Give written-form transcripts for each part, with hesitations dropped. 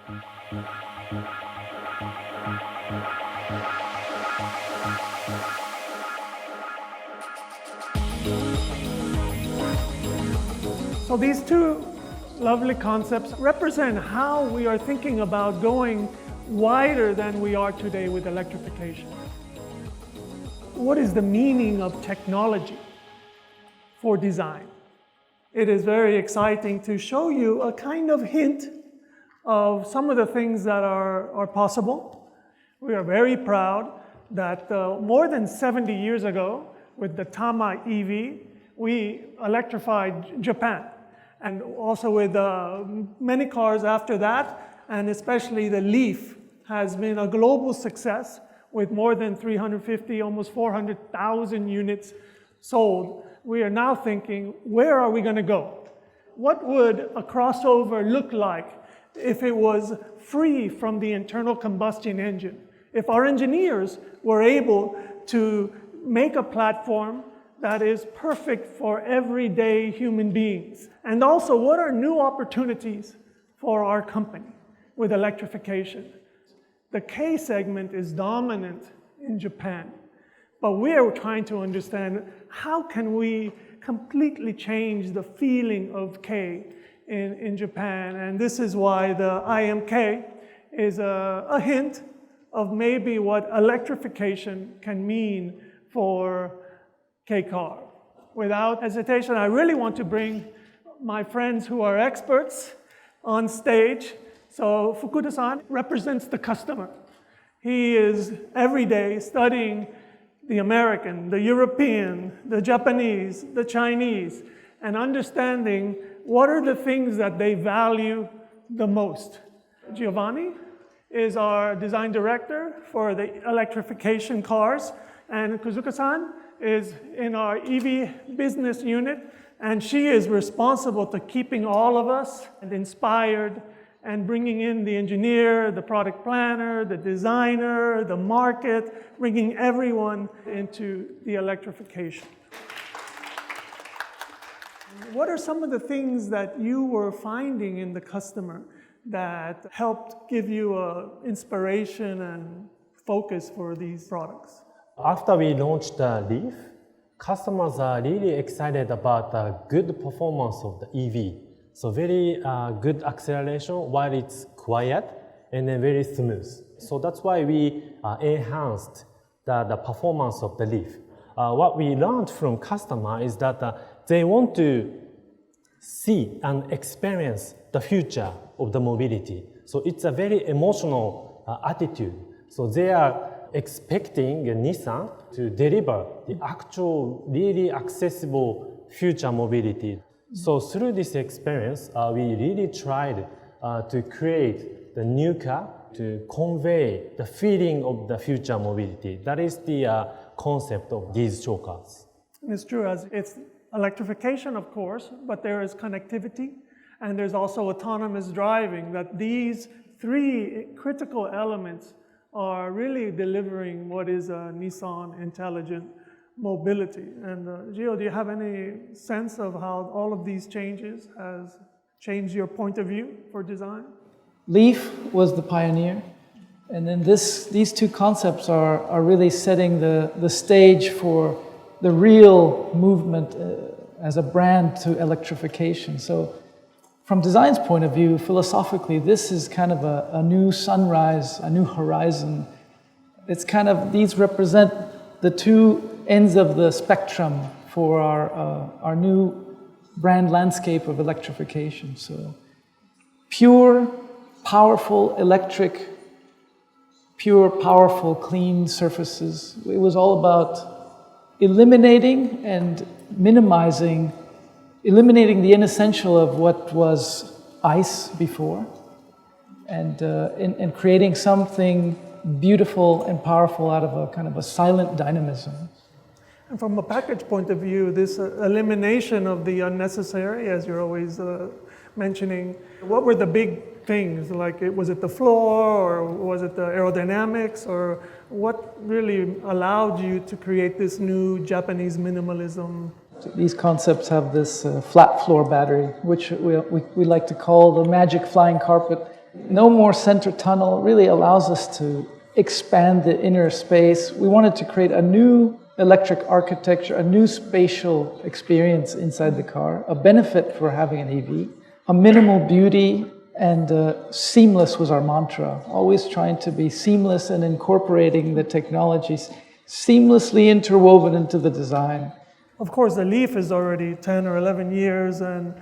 So these two lovely concepts represent how we are thinking about going wider than we are today with electrification. What is the meaning of technology for design? It is very exciting to show you a kind of hint of some of the things that are possible. We are very proud that more than 70 years ago, with the Tama EV, we electrified Japan. And also with many cars after that, and especially the Leaf has been a global success with more than 350, almost 400,000 units sold. We are now thinking, where are we going to go? What would a crossover look like if it was free from the internal combustion engine? If our engineers were able to make a platform that is perfect for everyday human beings. And also, what are new opportunities for our company with electrification? The K segment is dominant in Japan, but we are trying to understand how can we completely change the feeling of K in Japan. And this is why the IMk is a hint of maybe what electrification can mean for K-car. Without hesitation, I really want to bring my friends who are experts on stage. So Fukuda-san represents the customer. He is every day studying the American, the European, the Japanese, the Chinese, and understanding what are the things that they value the most. Giovanny is our design director for the electrification cars, and Kozuka-san is in our EV business unit, and she is responsible to keeping all of us inspired and bringing in the engineer, the product planner, the designer, the market, bringing everyone into the electrification. What are some of the things that you were finding in the customer that helped give you inspiration and focus for these products? After we launched the Leaf, customers are really excited about the good performance of the EV. So very good acceleration while it's quiet and then very smooth. So that's why we enhanced the performance of the Leaf. What we learned from customer is that they want to see and experience the future of the mobility. So it's a very emotional attitude. So they are expecting Nissan to deliver the actual, really accessible future mobility. So through this experience, we really tried to create the new car to convey the feeling of the future mobility. That is the concept of these show cars. It's true, as it's electrification, of course, but there is connectivity, and there's also autonomous driving, that these three critical elements are really delivering what is a Nissan Intelligent Mobility. And Gio, do you have any sense of how all of these changes has changed your point of view for design? Leaf was the pioneer, and then these two concepts are really setting the stage for the real movement as a brand to electrification. So from design's point of view, philosophically, this is kind of a new sunrise, a new horizon. It's kind of, these represent the two ends of the spectrum for our new brand landscape of electrification. So pure, powerful electric, pure, powerful, clean surfaces. It was all about eliminating and eliminating the inessential of what was ice before, and creating something beautiful and powerful out of a kind of a silent dynamism. And from a package point of view, this elimination of the unnecessary, as you're always mentioning, what were the big things? Like, was it the floor, or was it the aerodynamics, or what really allowed you to create this new Japanese minimalism? These concepts have this flat floor battery, which we like to call the magic flying carpet. No more center tunnel really allows us to expand the inner space. We wanted to create a new electric architecture, a new spatial experience inside the car, a benefit for having an EV, a minimal beauty, and seamless was our mantra, always trying to be seamless and incorporating the technologies seamlessly interwoven into the design. Of course, the Leaf is already 10 or 11 years, and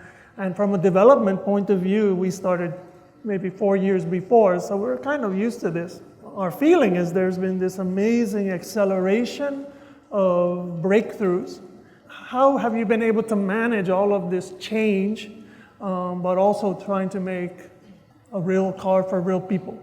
from a development point of view, we started maybe 4 years before, so we're kind of used to this. Our feeling is there's been this amazing acceleration of breakthroughs. How have you been able to manage all of this change, but also trying to make a real car for real people?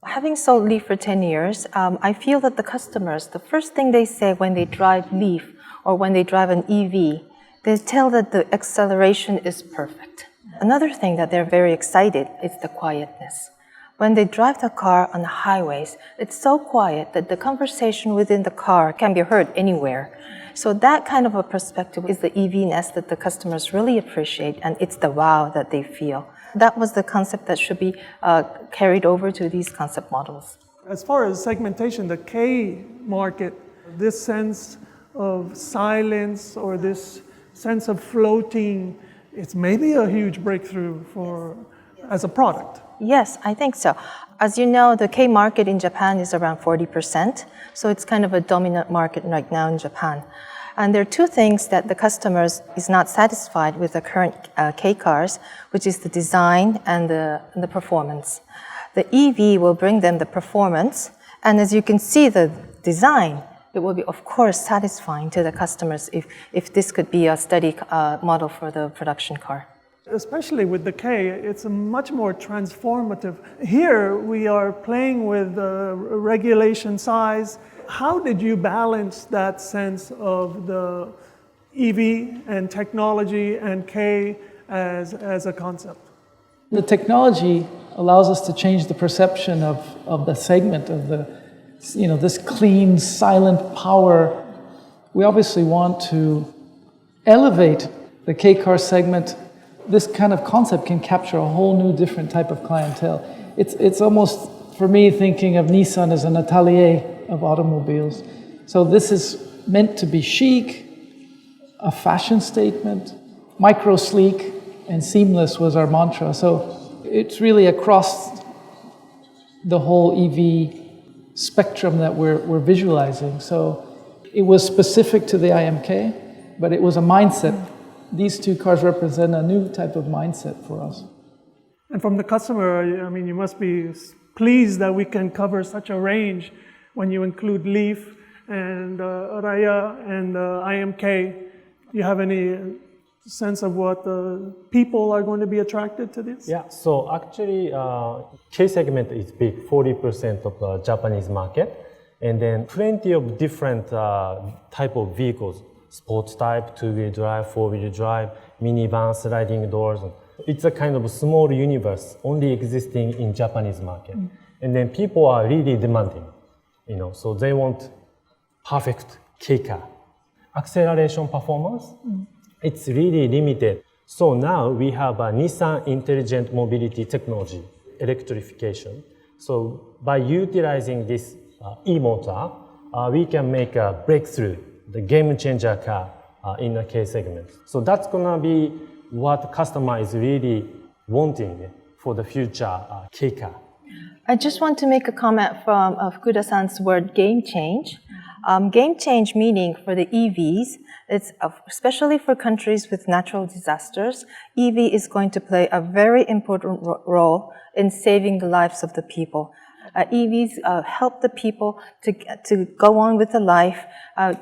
Having sold Leaf for 10 years, I feel that the customers, the first thing they say when they drive Leaf or when they drive an EV, they tell that the acceleration is perfect. Another thing that they're very excited is the quietness. When they drive the car on the highways, it's so quiet that the conversation within the car can be heard anywhere. So that kind of a perspective is the EV-ness that the customers really appreciate, and it's the wow that they feel. That was the concept that should be carried over to these concept models. As far as segmentation, the K market, this sense of silence or this sense of floating, it's maybe a huge breakthrough for as a product. Yes, I think so. As you know, the K market in Japan is around 40%, so it's kind of a dominant market right now in Japan. And there are two things that the customers is not satisfied with the current K cars, which is the design and the performance. The EV will bring them the performance, and as you can see, the design, it will be, of course, satisfying to the customers if this could be a steady model for the production car. Especially with the K, it's a much more transformative. Here we are playing with regulation size. How did you balance that sense of the EV and technology and K as a concept? The technology allows us to change the perception of the segment of the, this clean, silent power. We obviously want to elevate the K car segment. This kind of concept can capture a whole new different type of clientele. It's almost, for me, thinking of Nissan as an atelier of automobiles. So this is meant to be chic, a fashion statement, micro sleek, and seamless was our mantra. So it's really across the whole EV spectrum that we're visualizing. So it was specific to the IMK, but it was a mindset. These two cars represent a new type of mindset for us. And from the customer, I mean, you must be pleased that we can cover such a range when you include Leaf and Raya and IMK. Do you have any sense of what the people are going to be attracted to this? Yeah, so actually K segment is big, 40% of the Japanese market, and then plenty of different type of vehicles. Sports type, two-wheel drive, four-wheel drive, minivan, sliding doors. It's a kind of small universe only existing in Japanese market. And then people are really demanding, so they want perfect K car. Acceleration performance, it's really limited. So now we have a Nissan Intelligent Mobility technology, electrification. So by utilizing this e-motor, we can make a breakthrough, the game changer car in the K segment. So that's gonna be what customer is really wanting for the future K car. I just want to make a comment from Fukuda-san's word game change. Game change meaning for the EVs, it's especially for countries with natural disasters, EV is going to play a very important role in saving the lives of the people. EVs help the people to go on with the life,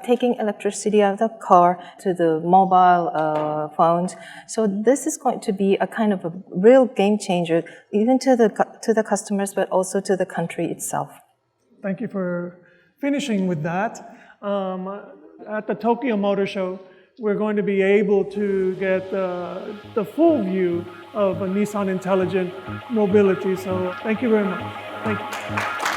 taking electricity out of the car to the mobile phones. So this is going to be a kind of a real game changer, even to the customers, but also to the country itself. Thank you for finishing with that. At the Tokyo Motor Show, we're going to be able to get the full view of a Nissan Intelligent Mobility. So thank you very much. Thank you.